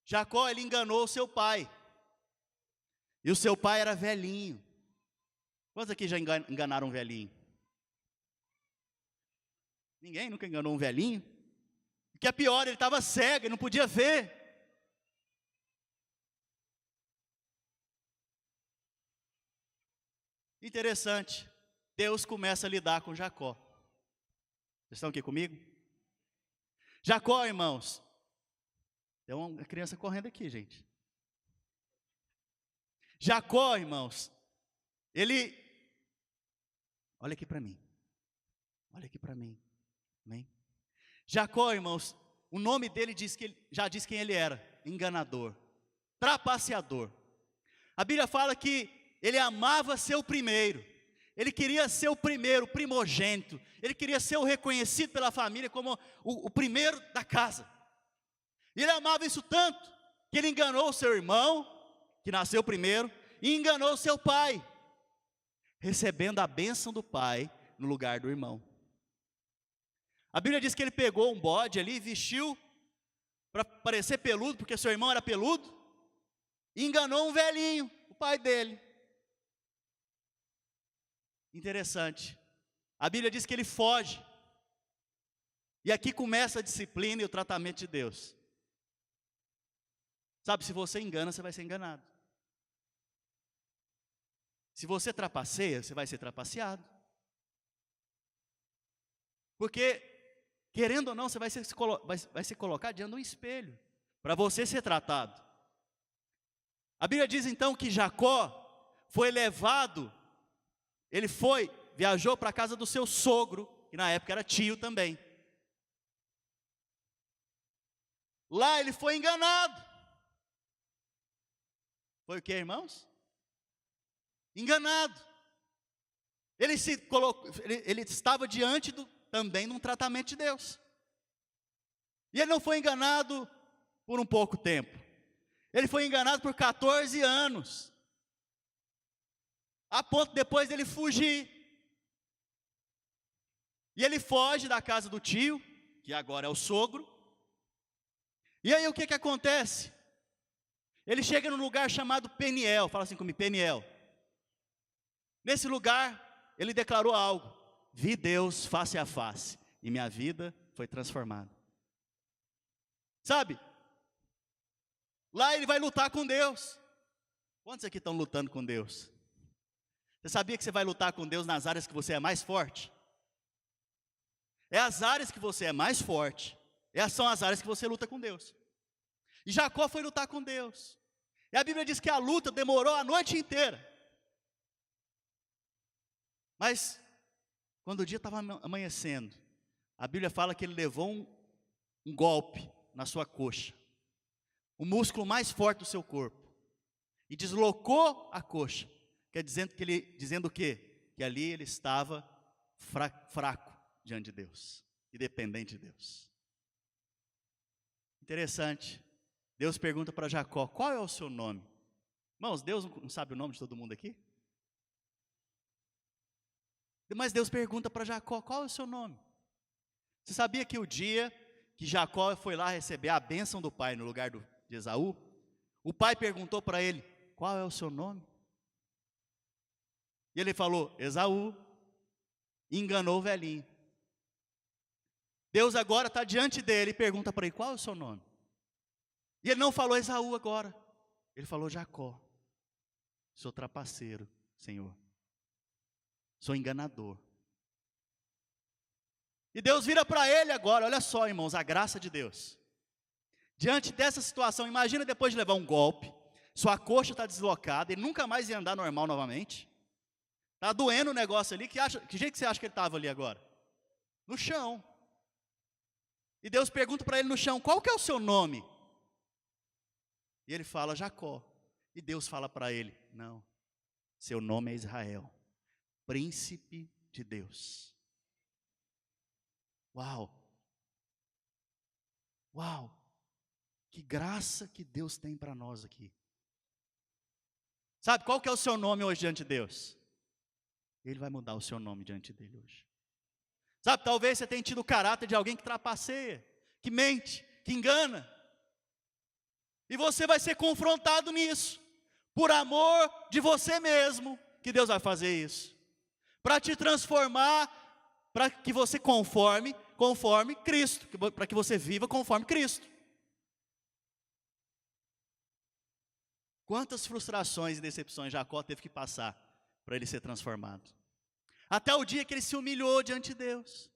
Jacó, ele enganou o seu pai. E o seu pai era velhinho. Quantos aqui já enganaram um velhinho? Ninguém nunca enganou um velhinho? O que é pior, ele estava cego e não podia ver. Interessante, Deus começa a lidar com Jacó. Vocês estão aqui comigo? Jacó, irmãos, tem uma criança correndo aqui, gente. Jacó, irmãos, ele, olha aqui para mim, amém? Jacó, irmãos, o nome dele já diz quem ele era: enganador, trapaceador. A Bíblia fala que ele amava ser o primeiro, ele queria ser o primeiro, o primogênito, ele queria ser o reconhecido pela família como o primeiro da casa. E ele amava isso tanto, que ele enganou o seu irmão, que nasceu primeiro, e enganou o seu pai, recebendo a bênção do pai no lugar do irmão. A Bíblia diz que ele pegou um bode ali, vestiu para parecer peludo, porque seu irmão era peludo, e enganou um velhinho, o pai dele. Interessante, a Bíblia diz que ele foge, e aqui começa a disciplina e o tratamento de Deus. Sabe, se você engana, você vai ser enganado. Se você trapaceia, você vai ser trapaceado. Porque, querendo ou não, você vai se colocar diante de um espelho, para você ser tratado. A Bíblia diz então que Jacó foi levado, viajou para a casa do seu sogro, que na época era tio também. Lá ele foi enganado. Foi o que, irmãos? Enganado. Ele estava diante também de um tratamento de Deus. E ele não foi enganado por um pouco tempo. Ele foi enganado por 14 anos. A ponto depois dele fugir. E ele foge da casa do tio, que agora é o sogro. E aí o que acontece? Ele chega num lugar chamado Peniel. Fala assim comigo, Peniel. Nesse lugar, ele declarou algo: vi Deus face a face, e minha vida foi transformada. Sabe, Lá ele vai lutar com Deus. Quantos aqui estão lutando com Deus? Você sabia que você vai lutar com Deus nas áreas que você é mais forte? É as áreas que você é mais forte, são as áreas que você luta com Deus. E Jacó foi lutar com Deus. E a Bíblia diz que a luta demorou a noite inteira. Mas, quando o dia estava amanhecendo, a Bíblia fala que ele levou um golpe na sua coxa, o músculo mais forte do seu corpo, e deslocou a coxa. Quer dizer dizendo o quê? Que ali ele estava fraco diante de Deus e dependente de Deus. Interessante. Deus pergunta para Jacó: qual é o seu nome? Irmãos, Deus não sabe o nome de todo mundo aqui? Mas Deus pergunta para Jacó: qual é o seu nome? Você sabia que o dia que Jacó foi lá receber a bênção do pai no lugar de Esaú, o pai perguntou para ele: qual é o seu nome? E ele falou: Esaú. E enganou o velhinho. Deus agora está diante dele e pergunta para ele: qual é o seu nome? E ele não falou Esaú agora, ele falou Jacó. Sou trapaceiro, Senhor. Sou enganador. E Deus vira para ele agora, olha só, irmãos, a graça de Deus. Diante dessa situação, imagina depois de levar um golpe, sua coxa está deslocada, ele nunca mais ia andar normal novamente. Está doendo o negócio ali, que jeito que você acha que ele estava ali agora? No chão. E Deus pergunta para ele no chão: qual que é o seu nome? E ele fala Jacó. E Deus fala para ele: não, seu nome é Israel, príncipe de Deus. Uau! Uau! Que graça que Deus tem para nós aqui. Sabe qual que é o seu nome hoje diante de Deus? Ele vai mudar o seu nome diante dele hoje. Sabe, talvez você tenha tido o caráter de alguém que trapaceia, que mente, que engana. E você vai ser confrontado nisso. Por amor de você mesmo, que Deus vai fazer isso. Para te transformar, para que você conforme Cristo. Para que você viva conforme Cristo. Quantas frustrações e decepções Jacó teve que passar para ele ser transformado? Até o dia que ele se humilhou diante de Deus.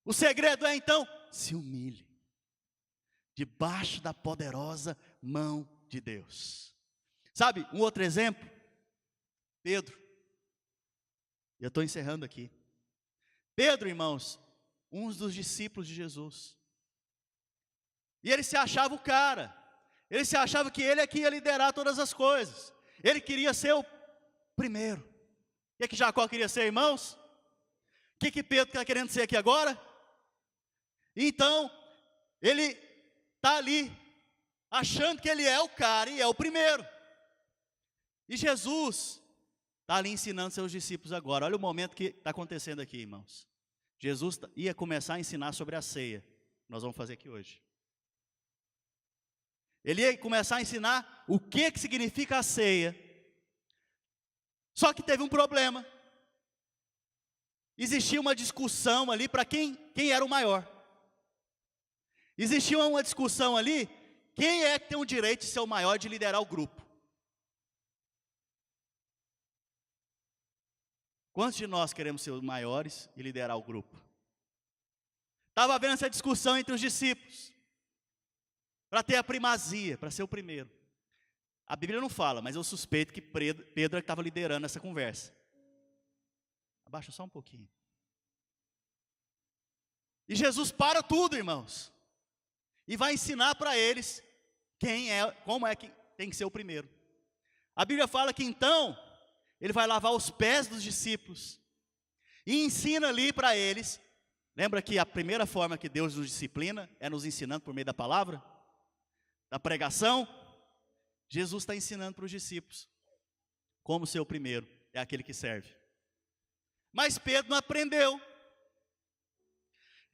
O segredo é então: se humilhe debaixo da poderosa mão de Deus. Sabe, um outro exemplo, Pedro. Eu estou encerrando aqui. Pedro, irmãos, um dos discípulos de Jesus. E ele se achava o cara. Ele se achava que ele é que ia liderar todas as coisas. Ele queria ser o primeiro. O que Jacó queria ser, irmãos? O que Pedro está querendo ser aqui agora? Então, ele está ali, achando que ele é o cara e é o primeiro. E Jesus está ali ensinando seus discípulos agora. Olha o momento que está acontecendo aqui, irmãos. Jesus ia começar a ensinar sobre a ceia. Nós vamos fazer aqui hoje. Ele ia começar a ensinar o que significa a ceia. Só que teve um problema. Existia uma discussão ali para quem era o maior. Existia uma discussão ali, quem é que tem o direito de ser o maior, de liderar o grupo. Quantos de nós queremos ser os maiores e liderar o grupo? Estava havendo essa discussão entre os discípulos, para ter a primazia, para ser o primeiro. A Bíblia não fala, mas eu suspeito que Pedro estava liderando essa conversa. Abaixa só um pouquinho. E Jesus para tudo, irmãos, e vai ensinar para eles como é que tem que ser o primeiro. A Bíblia fala que então ele vai lavar os pés dos discípulos e ensina ali para eles. Lembra que a primeira forma que Deus nos disciplina é nos ensinando por meio da palavra, da pregação. Jesus está ensinando para os discípulos como ser o primeiro, é aquele que serve. Mas Pedro não aprendeu.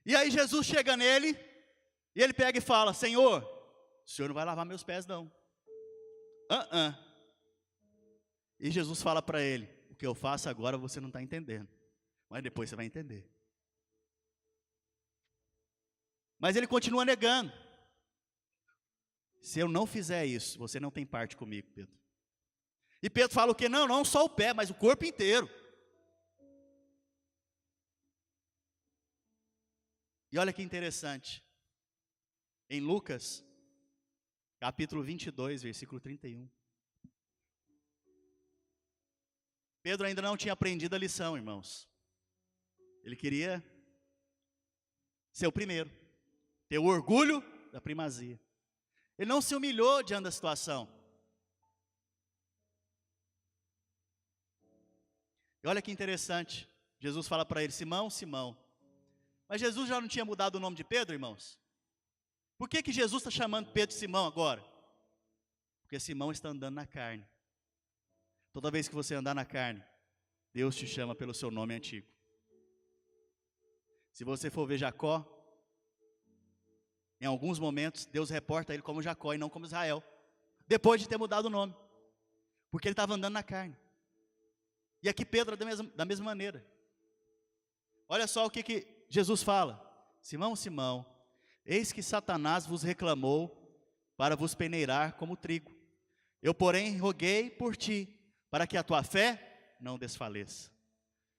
E aí Jesus chega nele e ele pega e fala: Senhor, o Senhor não vai lavar meus pés não. E Jesus fala para ele: o que eu faço agora você não está entendendo, mas depois você vai entender. Mas ele continua negando. Se eu não fizer isso, você não tem parte comigo, Pedro. E Pedro fala o quê? Não, não só o pé, mas o corpo inteiro. E olha que interessante. Em Lucas, capítulo 22, versículo 31. Pedro ainda não tinha aprendido a lição, irmãos. Ele queria ser o primeiro, ter o orgulho da primazia. Ele não se humilhou diante da situação. E olha que interessante, Jesus fala para ele, Simão, Simão. Mas Jesus já não tinha mudado o nome de Pedro, irmãos? Por que Jesus está chamando Pedro de Simão agora? Porque Simão está andando na carne. Toda vez que você andar na carne, Deus te chama pelo seu nome antigo. Se você for ver Jacó, em alguns momentos, Deus reporta ele como Jacó e não como Israel. Depois de ter mudado o nome. Porque ele estava andando na carne. E aqui Pedro da mesma maneira. Olha só o que Jesus fala. Simão, Simão, eis que Satanás vos reclamou para vos peneirar como trigo. Eu, porém, roguei por ti, para que a tua fé não desfaleça.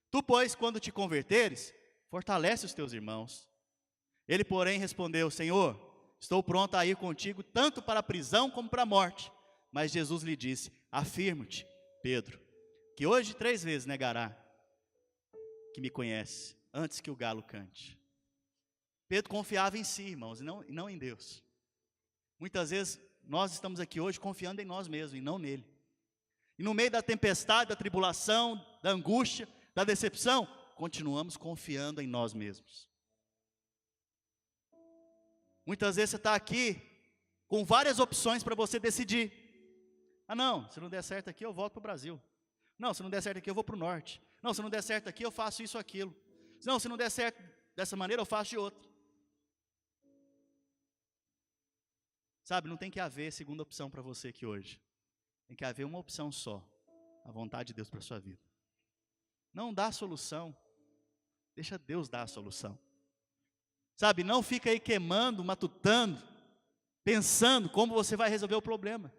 Tu, pois, quando te converteres, fortalece os teus irmãos. Ele, porém, respondeu, Senhor, estou pronto a ir contigo, tanto para a prisão como para a morte. Mas Jesus lhe disse, afirmo-te, Pedro, que hoje 3 vezes negará que me conhece, antes que o galo cante. Pedro confiava em si, irmãos, e não em Deus. Muitas vezes, nós estamos aqui hoje confiando em nós mesmos, e não nele. E no meio da tempestade, da tribulação, da angústia, da decepção, continuamos confiando em nós mesmos. Muitas vezes você está aqui com várias opções para você decidir. Ah não, se não der certo aqui eu volto para o Brasil. Não, se não der certo aqui eu vou para o norte. Não, se não der certo aqui eu faço isso ou aquilo. Não, se não der certo dessa maneira eu faço de outra. Sabe, não tem que haver segunda opção para você aqui hoje. Tem que haver uma opção só. A vontade de Deus para a sua vida. Não dá a solução. Deixa Deus dar a solução. Sabe, não fica aí queimando, matutando, pensando como você vai resolver o problema.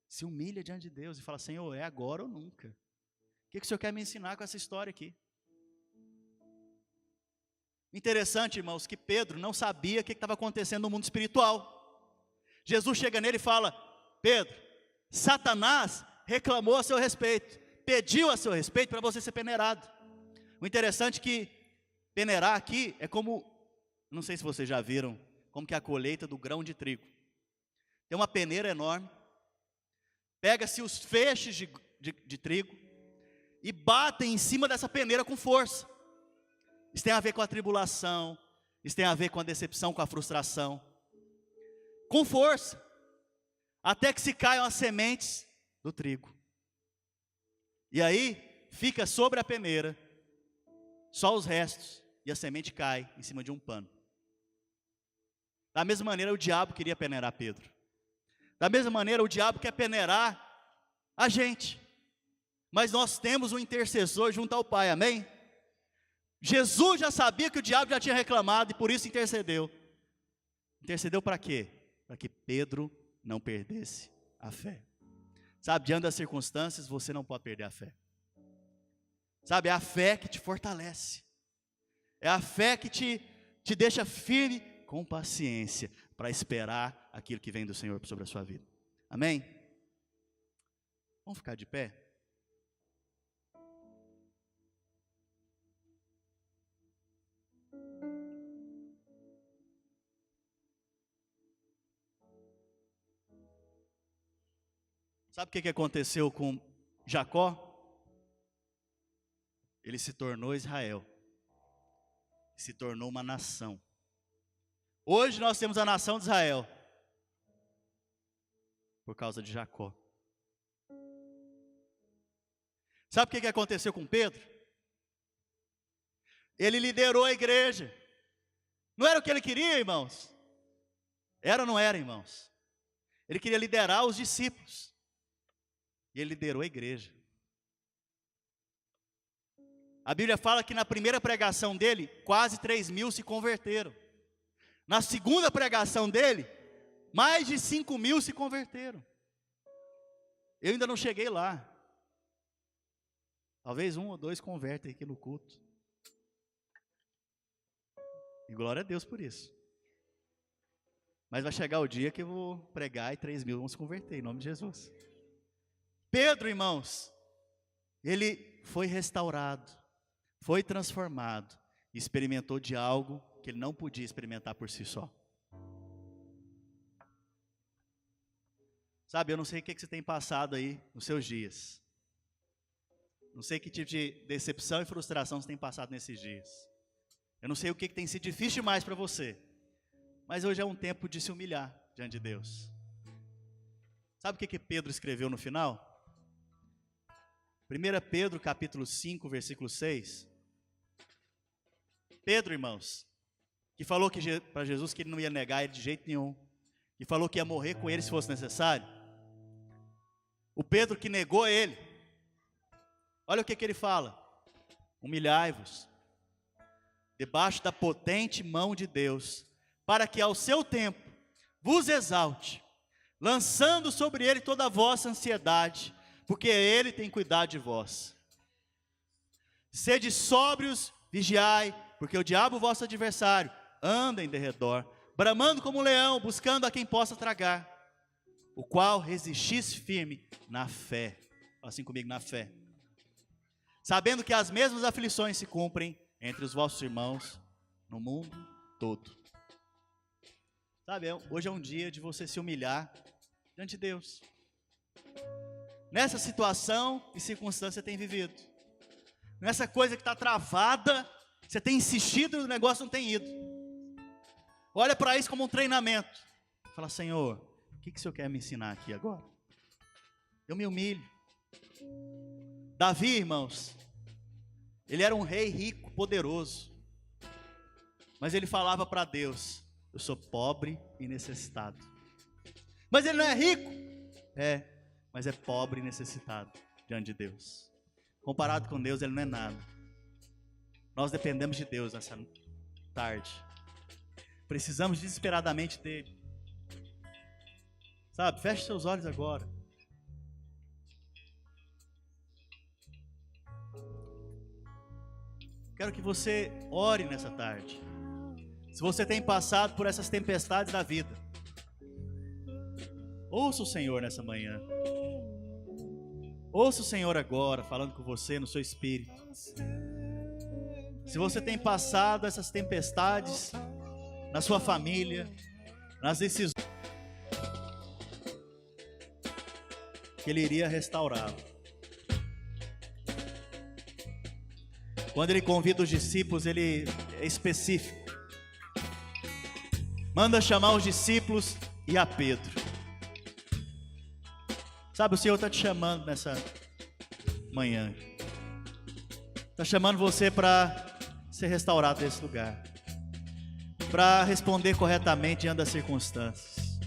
Se humilha diante de Deus e fala, Senhor, é agora ou nunca. O que o Senhor quer me ensinar com essa história aqui? Interessante, irmãos, que Pedro não sabia o que estava acontecendo no mundo espiritual. Jesus chega nele e fala, Pedro, Satanás reclamou a seu respeito, pediu a seu respeito para você ser peneirado. O interessante é que peneirar aqui é como, não sei se vocês já viram, como que é a colheita do grão de trigo. Tem uma peneira enorme, pega-se os feixes de trigo e batem em cima dessa peneira com força. Isso tem a ver com a tribulação, isso tem a ver com a decepção, com a frustração. Com força, até que se caiam as sementes do trigo. E aí, fica sobre a peneira, só os restos, e a semente cai em cima de um pano. Da mesma maneira, o diabo queria peneirar Pedro. Da mesma maneira, o diabo quer peneirar a gente. Mas nós temos um intercessor junto ao Pai, amém? Jesus já sabia que o diabo já tinha reclamado e por isso intercedeu. Intercedeu para quê? Para que Pedro não perdesse a fé. Sabe, diante das circunstâncias, você não pode perder a fé. Sabe, é a fé que te fortalece. É a fé que te deixa firme com paciência para esperar aquilo que vem do Senhor sobre a sua vida. Amém? Vamos ficar de pé? Sabe o que aconteceu com Jacó? Ele se tornou Israel. Se tornou uma nação. Hoje nós temos a nação de Israel. Por causa de Jacó. Sabe o que aconteceu com Pedro? Ele liderou a igreja. Não era o que ele queria, irmãos? Era ou não era, irmãos? Ele queria liderar os discípulos. E ele liderou a igreja. A Bíblia fala que na primeira pregação dele, quase 3.000 se converteram. Na segunda pregação dele, Mais de 5.000 se converteram. Eu ainda não cheguei lá. Talvez 1 ou 2 convertem aqui no culto. E glória a Deus por isso. Mas vai chegar o dia que eu vou pregar e 3.000 vão se converter, em nome de Jesus. Pedro, irmãos, ele foi restaurado, foi transformado, e experimentou de algo que ele não podia experimentar por si só. Sabe, eu não sei o que você tem passado aí nos seus dias. Não sei que tipo de decepção e frustração você tem passado nesses dias. Eu não sei o que tem sido difícil demais para você. Mas hoje é um tempo de se humilhar diante de Deus. Sabe o que Pedro escreveu no final? 1 Pedro capítulo 5, versículo 6. Pedro, irmãos, que falou para Jesus que ele não ia negar ele de jeito nenhum. Que falou que ia morrer com ele se fosse necessário. O Pedro que negou ele. Olha o que ele fala. Humilhai-vos debaixo da potente mão de Deus, para que ao seu tempo vos exalte, lançando sobre ele toda a vossa ansiedade, porque ele tem cuidado de vós. Sede sóbrios, vigiai, porque o diabo, vosso adversário, anda em derredor, bramando como um leão, buscando a quem possa tragar, o qual resistis firme na fé. Fala assim comigo, na fé. Sabendo que as mesmas aflições se cumprem entre os vossos irmãos no mundo todo. Sabe, hoje é um dia de você se humilhar diante de Deus. Nessa situação e circunstância você tem vivido. Nessa coisa que está travada, você tem insistido e o negócio não tem ido. Olha para isso como um treinamento. Fala, Senhor, o que o Senhor quer me ensinar aqui agora? Eu me humilho. Davi, irmãos, ele era um rei rico, poderoso. Mas ele falava para Deus, eu sou pobre e necessitado. Mas ele não é rico? É, mas é pobre e necessitado diante de Deus. Comparado com Deus, ele não é nada. Nós dependemos de Deus nessa tarde. Precisamos desesperadamente dele. Sabe, feche seus olhos agora. Quero que você ore nessa tarde. Se você tem passado por essas tempestades da vida, ouça o Senhor nessa manhã. Ouça o Senhor agora, falando com você no seu espírito. Se você tem passado essas tempestades na sua família, nas decisões, que Ele iria restaurá-lo. Quando Ele convida os discípulos, Ele é específico. Manda chamar os discípulos e a Pedro. Sabe, o Senhor está te chamando nessa manhã. Está chamando você para ser restaurado nesse lugar. Para responder corretamente diante das circunstâncias.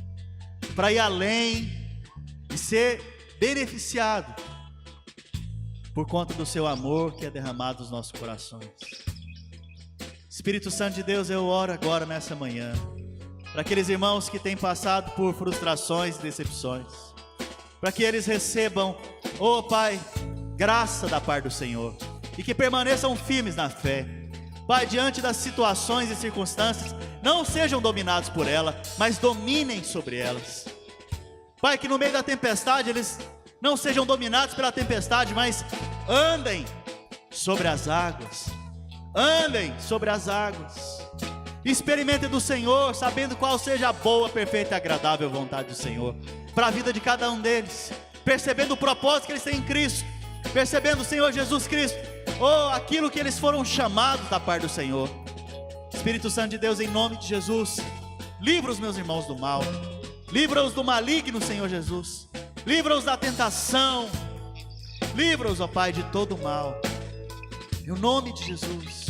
Para ir além e ser beneficiado por conta do seu amor que é derramado nos nossos corações. Espírito Santo de Deus, eu oro agora nessa manhã para aqueles irmãos que têm passado por frustrações e decepções, para que eles recebam, oh Pai, graça da parte do Senhor, e que permaneçam firmes na fé. Pai, diante das situações e circunstâncias, não sejam dominados por ela, mas dominem sobre elas. Pai, que no meio da tempestade eles não sejam dominados pela tempestade, mas andem sobre as águas. Andem sobre as águas. Experimentem do Senhor, sabendo qual seja a boa, perfeita e agradável vontade do Senhor para a vida de cada um deles, percebendo o propósito que eles têm em Cristo, percebendo o Senhor Jesus Cristo, aquilo que eles foram chamados da parte do Senhor. Espírito Santo de Deus, em nome de Jesus, livra os meus irmãos do mal, livra-os do maligno, Senhor Jesus, livra-os da tentação, livra-os, ó Pai, de todo o mal, em nome de Jesus.